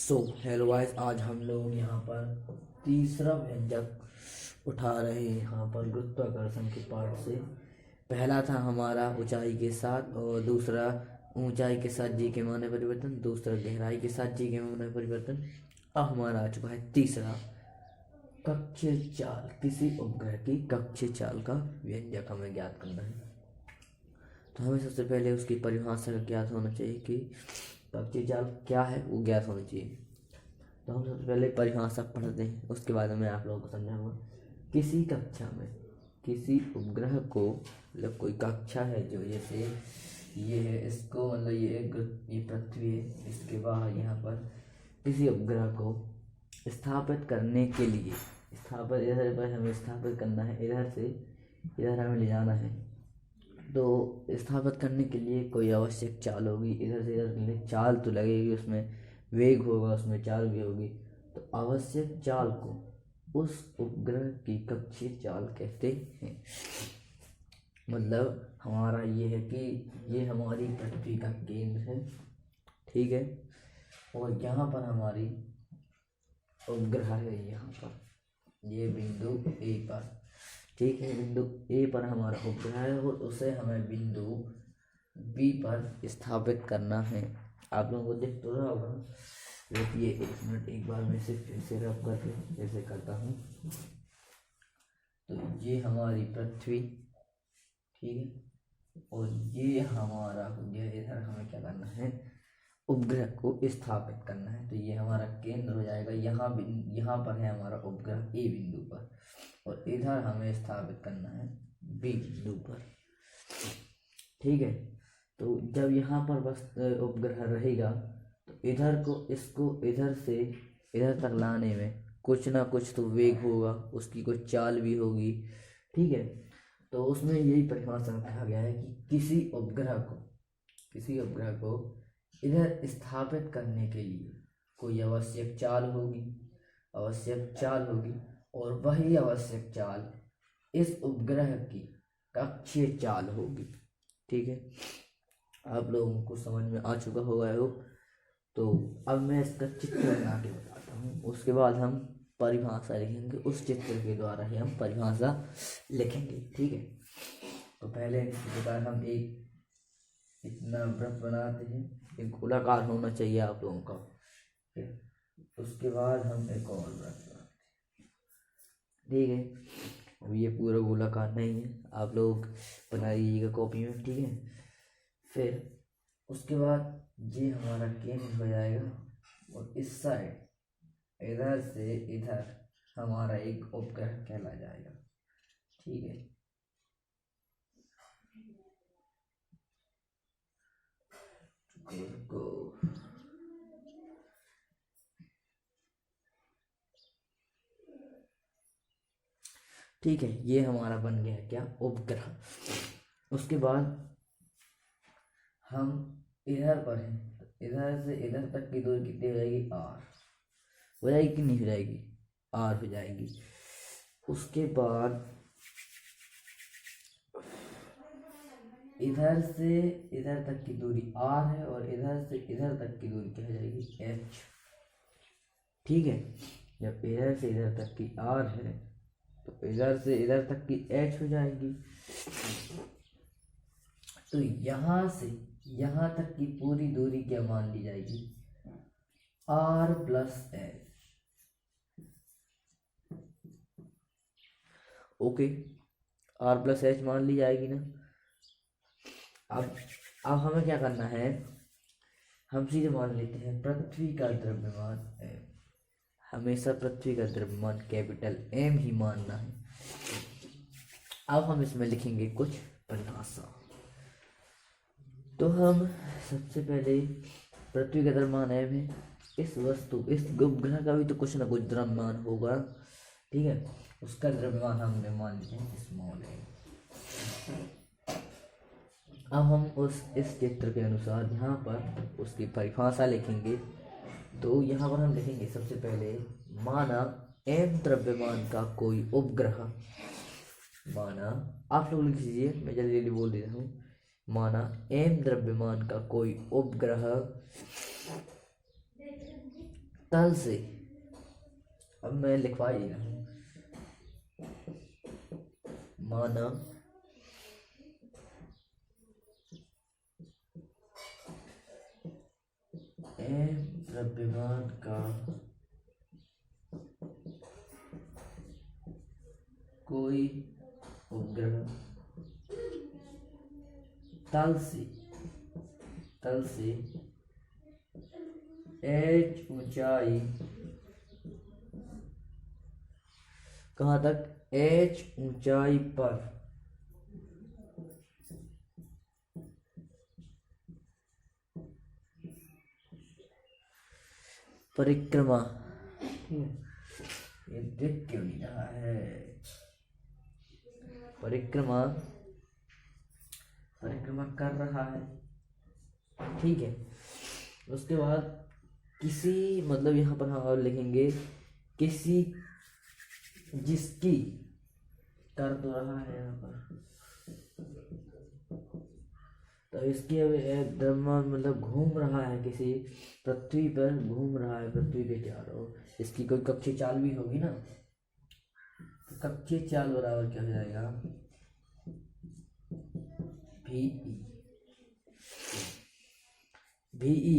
Hello guys, आज हम लोग यहाँ पर तीसरा व्यंजक उठा रहे हैं यहाँ पर गुरुत्वाकर्षण के पाठ से। पहला था हमारा ऊंचाई के साथ और दूसरा ऊंचाई के साथ जी के माने परिवर्तन, दूसरा गहराई के साथ जी के माने परिवर्तन। अब हमारा आ चुका है तीसरा कक्षीय चाल। किसी उपग्रह की कक्षीय चाल का व्यंजक हमें ज्ञात करना है। तो हमें सबसे पहले उसकी परिभाषा का ज्ञात होना चाहिए कि कक्षीय चाल क्या है, वो ज्ञात होना चाहिए। तो हम सबसे पहले परिभाषा पढ़ते हैं, उसके बाद मैं आप लोगों को समझाऊंगा। किसी कक्षा में किसी उपग्रह को, मतलब कोई कक्षा है जो जैसे ये है, इसको मतलब ये पृथ्वी है, इसके बाहर यहाँ पर किसी उपग्रह को स्थापित करने के लिए इधर पर हमें स्थापित करना है, इधर से इधर हमें ले जाना है। तो स्थापित करने के लिए कोई आवश्यक चाल होगी, इधर से इधर के लिए चाल तो लगेगी, उसमें वेग होगा, उसमें चाल भी होगी। तो आवश्यक चाल को उस उपग्रह की कक्षीय चाल कहते हैं। मतलब हमारा ये है कि ये हमारी पृथ्वी का केंद्र है, ठीक है, और यहाँ पर हमारी उपग्रह है, यहाँ पर ये बिंदु ए पर, ठीक है। बिंदु ए पर हमारा उपग्रह है और उसे हमें बिंदु बी पर स्थापित करना है। आप लोगों को दिख तो रहा होगा, देखिए एक मिनट, एक बार मैं सिर्फ फिर से रब करके जैसे करता हूँ। तो ये हमारी पृथ्वी, ठीक है, और ये हमारा हो गया। इधर हमें क्या करना है, उपग्रह को स्थापित करना है। तो ये हमारा केंद्र हो जाएगा, यहाँ पर है हमारा उपग्रह ए बिंदु पर, और इधर हमें स्थापित करना है बी बिंदु पर, ठीक है। तो जब यहाँ पर बस उपग्रह रहेगा तो इधर को इसको इधर से इधर तक लाने में कुछ ना कुछ तो वेग होगा, उसकी कुछ चाल भी होगी, ठीक है। तो उसमें यही परिभाषा कहा गया है कि किसी उपग्रह को इधर स्थापित करने के लिए कोई आवश्यक चाल होगी और वही आवश्यक चाल इस उपग्रह की कक्षीय चाल होगी, ठीक है। आप लोगों को समझ में आ चुका होगा हो। तो अब मैं इसका चित्र बना के बताता हूँ, उसके बाद हम परिभाषा लिखेंगे, उस चित्र के द्वारा ही हम परिभाषा लिखेंगे, ठीक है। तो पहले इस प्रकार हम एक इतना वृत्त बनाते हैं, एक गोलाकार होना चाहिए आप लोगों का, ठीक है। उसके बाद हम एक और वृत्त बनाते हैं, ठीक है। अब ये पूरा गोलाकार नहीं है, आप लोग बना लीजिएगा कॉपी में, ठीक है। फिर उसके बाद ये हमारा केंद्र हो जाएगा और इस साइड इधर से इधर हमारा एक उपग्रह कहला जाएगा, ठीक है। ठीक है, ये हमारा बन गया क्या, उपग्रह। उसके बाद हम इधर पर हैं, तो इधर से इधर तक की दूरी कितनी हो जाएगी, आर हो जाएगी कि नहीं हो जाएगी, आर हो जाएगी। उसके बाद इधर से इधर तक की दूरी आर है और इधर से इधर तक की दूरी क्या हो जाएगी, एच, ठीक है। जब इधर से इधर तक की आर है तो इधर से इधर तक की एच हो जाएगी। तो यहाँ से यहाँ तक की पूरी दूरी क्या मान ली जाएगी, R plus H, okay. R plus H मान ली जाएगी ना। अब हमें क्या करना है, हम सीधे मान लेते हैं पृथ्वी का द्रव्यमान एम। हमेशा पृथ्वी का द्रव्यमान कैपिटल एम ही मानना है। अब हम इसमें लिखेंगे कुछ परिभाषा। तो हम सबसे पहले पृथ्वी का द्रव्यमान एम है, इस उपग्रह का भी तो कुछ ना कुछ द्रव्यमान होगा, ठीक है। उसका द्रव्यमान हमने मान लिया स्मॉल है। अब हम इस चित्र के अनुसार यहाँ पर उसकी परिभाषा लिखेंगे। तो यहाँ पर हम लिखेंगे सबसे पहले, माना एम द्रव्यमान का कोई उपग्रह, माना, आप लोग लिख लीजिए, मैं जल्दी जल्दी बोल देता हूँ। माना एम द्रव्यमान का कोई उपग्रह तल से, अब मैं लिखवा ही रहा हूँ, माना द्रव्यमान का कोई उपग्रह तल से h ऊंचाई, कहाँ तक, h ऊंचाई पर परिक्रमा, ये दिख क्यों नहीं रहा है, परिक्रमा कर रहा है, ठीक है। उसके बाद किसी, मतलब यहाँ पर हम और लिखेंगे किसी, जिसकी, कर तो रहा है यहाँ पर, तो इसकी द्रव्यमान मतलब घूम रहा है, किसी पृथ्वी पर घूम रहा है, पृथ्वी के चारों, इसकी कोई कक्षीय चाल भी होगी ना, तो कक्षीय चाल बराबर क्या हो जाएगा, VE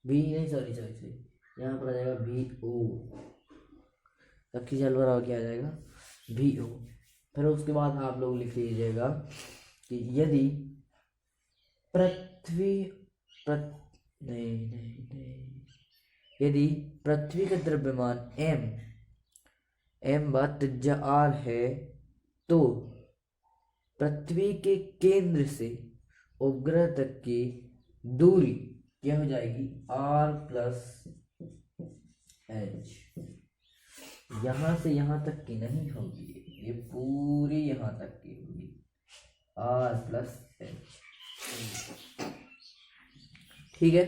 नहीं, सॉरी यहाँ पर आ जाएगा VO, कक्षीय चाल बराबर क्या आ जाएगा, VO। फिर उसके बाद आप लोग लिख लीजिएगा कि यदि यदि पृथ्वी का द्रव्यमान m व त्रिज्या r है, तो पृथ्वी के केंद्र से उपग्रह तक की दूरी क्या हो जाएगी, r प्लस h। यहां से यहां तक की नहीं होगी, ये पूरी यहां तक की होगी, r प्लस h, ठीक है।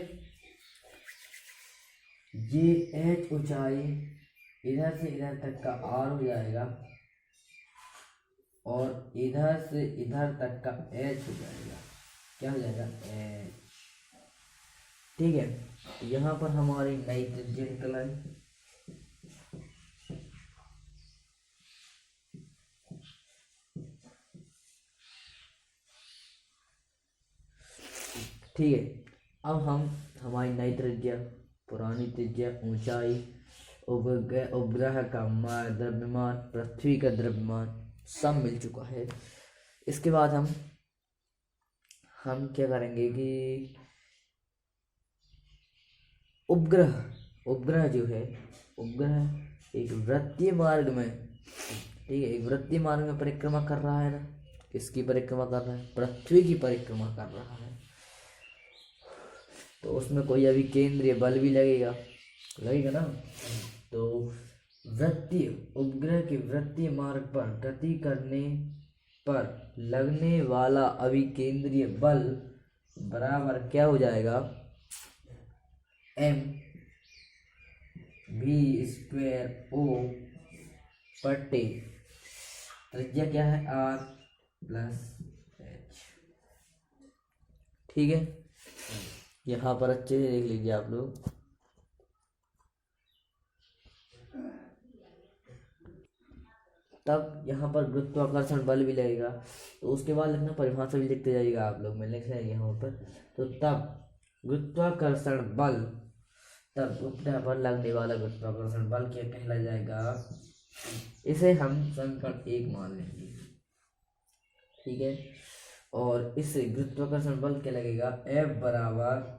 ये h ऊंचाई इधर से इधर तक का r हो जाएगा, और इधर से इधर तक का h हो जाएगा, क्या हो जाएगा, h, ठीक है। यहाँ पर हमारी नई त्रिज्या निकल आई, ठीक है। अब हम हमारी नई त्रिज्या, पुरानी त्रिज्या, ऊंचाई, उपग्रह का द्रव्यमान, पृथ्वी का द्रव्यमान सब मिल चुका है। इसके बाद हम क्या करेंगे कि उपग्रह जो है, उपग्रह एक वृत्तीय मार्ग में, ठीक है, एक वृत्तीय मार्ग में परिक्रमा कर रहा है ना, किसकी परिक्रमा कर रहा है, पृथ्वी की परिक्रमा कर रहा है, तो उसमें कोई अभी केंद्रीय बल भी लगेगा ना, तो वृत्तीय उपग्रह के वृत्तीय मार्ग पर गति करने पर लगने वाला अभिकेंद्रीय बल बराबर क्या हो जाएगा, mv² O बटे त्रिज्या क्या है, r प्लस h, ठीक है। यहाँ पर अच्छे से देख लीजिए आप लोग, तब यहाँ पर गुरुत्वाकर्षण बल भी लगेगा, तो उसके बाद लिखना, परिभाषा भी लिखते जाइएगा आप लोग, मैं लिख रहा हूँ यहाँ पर, तो तब गुरुत्वाकर्षण बल, तब उपग्रह पर लगने वाला गुरुत्वाकर्षण बल क्या कहला जाएगा, इसे हम समीकरण 1 मान लेंगे, ठीक है। और इससे गुरुत्वाकर्षण बल क्या लगेगा, F बराबर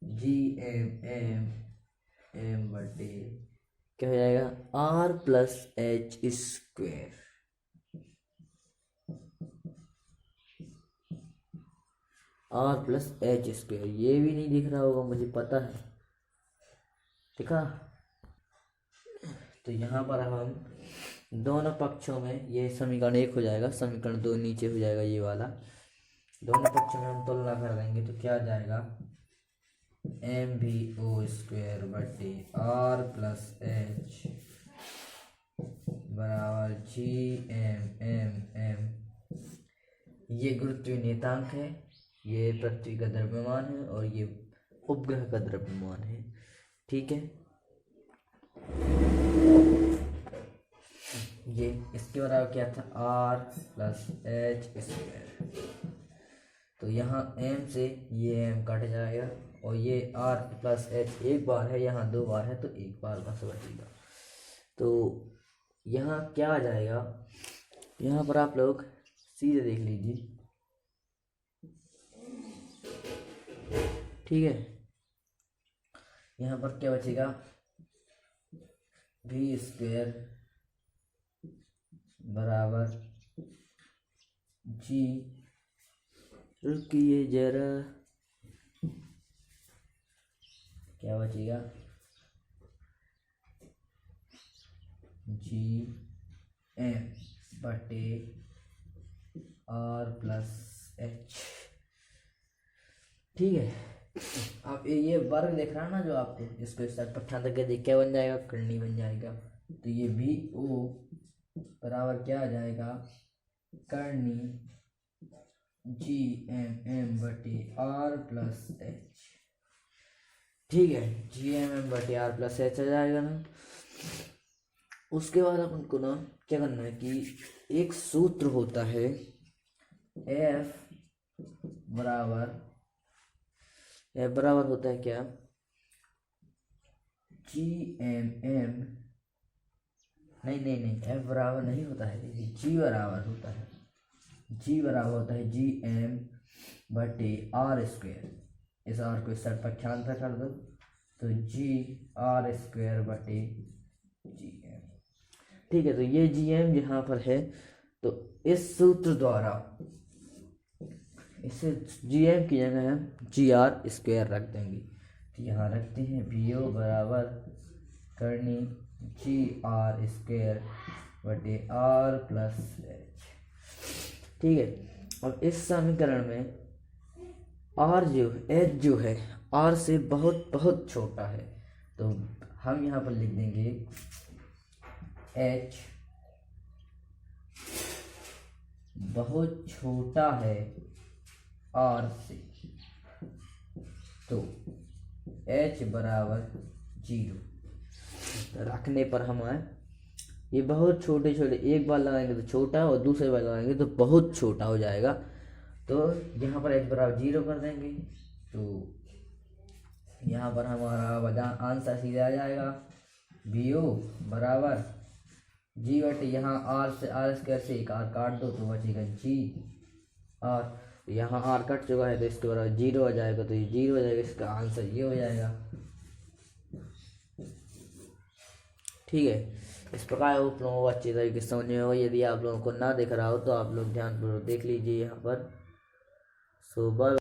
GM बटे क्या हो जाएगा, R plus H square, R plus H square. ये भी नहीं दिख रहा होगा मुझे पता है, ठीक है। तो यहाँ पर हम दोनों पक्षों में, ये समीकरण 1 हो जाएगा, समीकरण 2 नीचे हो जाएगा, ये वाला, दोनों पक्षों में हम तुलना कर देंगे, तो क्या आ जाएगा, MVO स्क्वेयर बटे R प्लस H बराबर GM। ये गुरुत्वीय नियतांक है, ये पृथ्वी का द्रव्यमान है, और ये उपग्रह का द्रव्यमान है। ठीक है, ये इसके बराबर क्या था, आर प्लस एच स्क्वायर। तो यहाँ m से ये m कट जाएगा और ये r प्लस h एक बार है, यहाँ दो बार है तो एक बार बस बचेगा। तो यहाँ क्या आ जाएगा, यहाँ पर आप लोग सीधे देख लीजिए। ठीक है, यहाँ पर क्या बचेगा, v स्क्वायर बराबर g, रुकिए जरा, क्या बचेगा, जी एम बटे आर प्लस एच। ठीक है, आप ये वर्ग देख रहा है ना जो आपको, इसको इस साइड पर ध्यान रख के देख, क्या बन जाएगा, करनी बन जाएगा। तो ये बी ओ बराबर क्या आ जाएगा, करनी जी एम बटे आर प्लस एच। ठीक है, जी एम बटे आर प्लस एच आ जाएगा ना। उसके बाद अपन को ना क्या करना है कि एक सूत्र होता है एफ बराबर होता है क्या, जी एम नहीं एफ बराबर नहीं होता है, जी बराबर होता है, जी बराबर होता है जी एम बटे आर स्क्वायर। इस आर को इस साइड पर ख्याल था कर दो, तो जी आर स्क्वायर बटे जी एम। ठीक है, तो ये जी एम यहाँ पर है, तो इस सूत्र द्वारा इसे जी एम की जगह हम जी आर स्क्वायर रख देंगे। तो यहाँ रखते हैं बी ओ बराबर करनी जी आर स्क्वायर बटे आर प्लस एच। ठीक है, अब इस समीकरण में आर एच जो है आर से बहुत बहुत छोटा है, तो हम यहाँ पर लिख देंगे एच बहुत छोटा है आर से, तो एच बराबर 0 रखने पर हमें ये बहुत छोटे छोटे, एक बार लगाएंगे तो छोटा और दूसरे बार लगाएंगे तो बहुत छोटा हो जाएगा। तो यहाँ पर एच बराबर 0 कर देंगे, तो यहाँ पर हमारा आंसर सीधा आ जाएगा, बी ओ बराबर जी बटे यहाँ आर से आर स्क्वायर से एक आर काट दो तो बचेगा जी आर। यहाँ आर कट चुका है तो इसके बराबर 0 आ जाएगा, तो ये 0 हो जाएगा, इसका आंसर ये हो जाएगा। ठीक है, इस प्रकार आप लोगों को अच्छी तरीके से समझ में हो। यदि आप लोगों को ना दिख रहा हो तो आप लोग ध्यानपूर्वक देख लीजिए यहाँ पर। सो बाय।